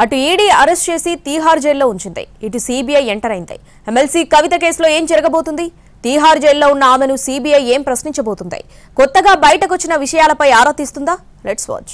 అటు ED arrest చేసి తీహార్ జైల్లో ఉంచింది. ఇటు సిబిఐ ఎంటర్ అయింది. ఎమ్మెల్సీ కవిత కేసులో ఏం జరగబోతుంది? తీహార్ జైల్లో ఉన్న ఆమెను సిబిఐ ఏం ప్రశ్నించబోతుంది? కొత్తగా బయటకొచ్చిన విషయాలపై ఆరా తీస్తుందా? Let's watch.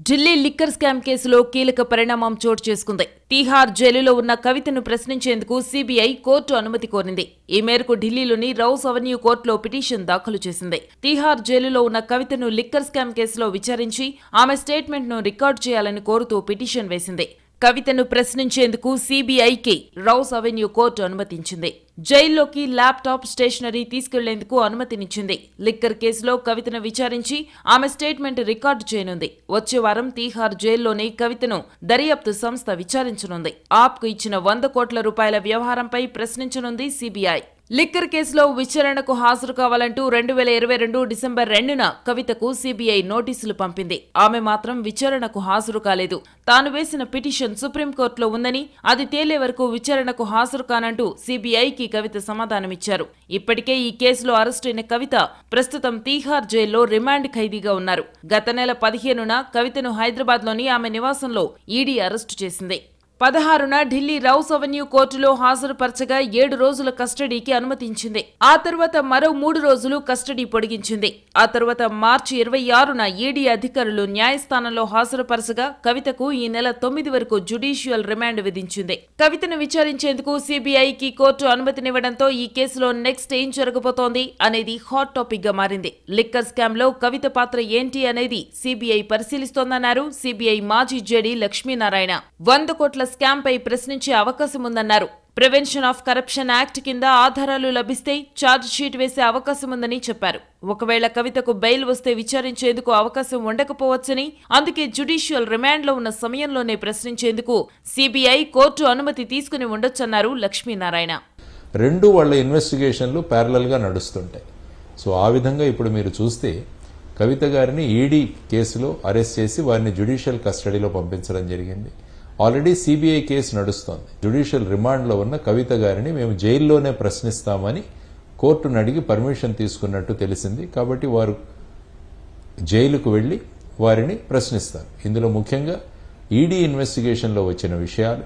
Delhi liquor scam కేసులో కీలక పరిణామం చోటు చేసుకుంది. తీహార్ జైలులో ఉన్న కవితను ప్రశ్నించేందుకు సిబిఐ కోర్టు అనుమతి కోరింది. ఈ మేరకు ఢిల్లీలోని రౌస్ అవెన్యూ కోర్టులో పిటిషన్ దాఖలు చేసింది. తీహార్ జైలులో ఉన్న కవితను లిక్కర్ స్కామ్ కేసులో విచారించి ఆమె స్టేట్మెంట్ను రికార్డు చేయాలని కోరుతూ పిటిషన్ వేసింది. కవితను ప్రశ్నించేందుకు సిబిఐకి రౌస్ అవెన్యూ కోర్టు అనుమతించింది. జైల్లోకి ల్యాప్టాప్, స్టేషనరీ తీసుకెళ్లేందుకు అనుమతినిచ్చింది. లిక్కర్ కేసులో కవితను విచారించి ఆమె స్టేట్మెంట్ రికార్డు చేయనుంది. వచ్చే వారం తీహార్ జైల్లోని కవితను దర్యాప్తు సంస్థ విచారించనుంది. ఆప్కు ఇచ్చిన 100 కోట్ల రూపాయల వ్యవహారంపై ప్రశ్నించనుంది సిబిఐ. లిక్కర్ కేసులో విచారణకు హాజరు కావాలంటూ 2022 డిసెంబర్ 2న కవితకు సిబిఐ నోటీసులు పంపింది. ఆమె మాత్రం విచారణకు హాజరు కాలేదు. తాను వేసిన పిటిషన్ సుప్రీంకోర్టులో ఉందని, అది తేలే వరకు విచారణకు హాజరు కానంటూ సిబిఐకి కవిత సమాధానమిచ్చారు. ఇప్పటికే ఈ కేసులో అరెస్టైన కవిత ప్రస్తుతం తీహార్ జైల్లో రిమాండ్ ఖైదీగా ఉన్నారు. గత నెల 15న కవితను హైదరాబాద్లోని ఆమె నివాసంలో ఈడీ అరెస్టు చేసింది. 16న ఢిల్లీ రౌస్ అవెన్యూ కోర్టులో హాజరుపరచగా 7 రోజుల కస్టడీకి అనుమతించింది. ఆ తర్వాత మరో 3 రోజులు కస్టడీ పొడిగించింది. ఆ తర్వాత మార్చి 26న ఈడీ అధికారులు న్యాయస్థానంలో హాజరుపరచగా కవితకు ఈ నెల 9 వరకు జ్యుడిషియల్ రిమాండ్ విధించింది. కవితను విచారించేందుకు సిబిఐకి కోర్టు అనుమతినివ్వడంతో ఈ కేసులో నెక్స్ట్ ఏం జరగబోతోంది అనేది హాట్ టాపిక్ గా మారింది. లిక్కర్ స్కామ్ లో కవిత పాత్ర ఏంటి అనేది సిబిఐ పరిశీలిస్తోందన్నారు సిబిఐ మాజీ జేడీ లక్ష్మీనారాయణ. 100 కోట్ల స్కామ్ పై ప్రశ్నించే అవకాశం ఉందన్నారు. ప్రివెన్షన్ ఆఫ్ కరప్షన్ యాక్ట్ కింద ఆధారాలు లభిస్తే ఛార్జ్ షీట్ వేసే అవకాశం ఉందని చెప్పారు. ఒకవేళ కవితకు బెయిల్ వస్తే విచారించేందుకు అవకాశం ఉండకపోవచ్చని, అందుకే జ్యుడిషియల్ రిమాండ్లో ఉన్న సమయంలోనే ప్రశ్నించేందుకు సిబిఐ కోర్టు అనుమతి తీసుకుని ఉండొచ్చన్నారు లక్ష్మీనారాయణ. రెండు వాళ్ళ ఇన్వెస్టిగేషన్లు ప్యారలల్ గా నడుస్తుంటాయి. సో ఆ విధంగా ఇప్పుడు మీరు చూస్తే కవిత గారిని ఈడీ కేసులో అరెస్ట్ చేసి వారిని జ్యుడిషియల్ కస్టడీలో పంపించడం జరిగింది. ఆల్రెడీ సిబిఐ కేసు నడుస్తోంది. జ్యుడిషియల్ రిమాండ్లో ఉన్న కవిత గారిని మేము జైల్లోనే ప్రశ్నిస్తామని కోర్టును అడిగి పర్మిషన్ తీసుకున్నట్టు తెలిసింది. కాబట్టి వారు జైలుకు వెళ్లి వారిని ప్రశ్నిస్తారు. ఇందులో ముఖ్యంగా ఈడీ ఇన్వెస్టిగేషన్లో వచ్చిన విషయాలు,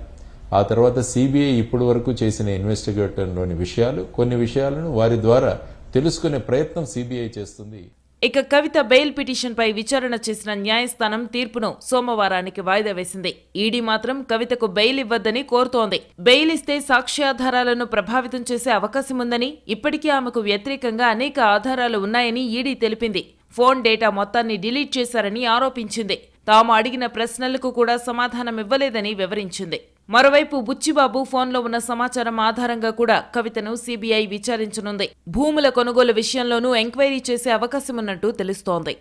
ఆ తర్వాత సిబిఐ ఇప్పటి వరకు చేసిన ఇన్వెస్టిగేషన్లోని విషయాలు, కొన్ని విషయాలను వారి ద్వారా తెలుసుకునే ప్రయత్నం సిబిఐ చేస్తుంది. ఇక కవిత బెయిల్ పిటిషన్ పై విచారణ చేసిన న్యాయస్థానం తీర్పును సోమవారానికి వాయిదా వేసింది. ఈడీ మాత్రం కవితకు బెయిల్ ఇవ్వద్దని కోరుతోంది. బెయిల్ ఇస్తే సాక్ష్యాధారాలను ప్రభావితం చేసే అవకాశం ఉందని, ఇప్పటికీ ఆమెకు వ్యతిరేకంగా అనేక ఆధారాలు ఉన్నాయని ఈడీ తెలిపింది. ఫోన్ డేటా మొత్తాన్ని డిలీట్ చేశారని ఆరోపించింది. తాము అడిగిన ప్రశ్నలకు కూడా సమాధానం ఇవ్వలేదని వివరించింది. మరోవైపు బుచ్చిబాబు ఫోన్లో ఉన్న సమాచారం ఆధారంగా కూడా కవితను సిబిఐ విచారించనుంది. భూముల కొనుగోలు విషయంలోనూ ఎంక్వైరీ చేసే అవకాశమున్నట్టు తెలుస్తోంది.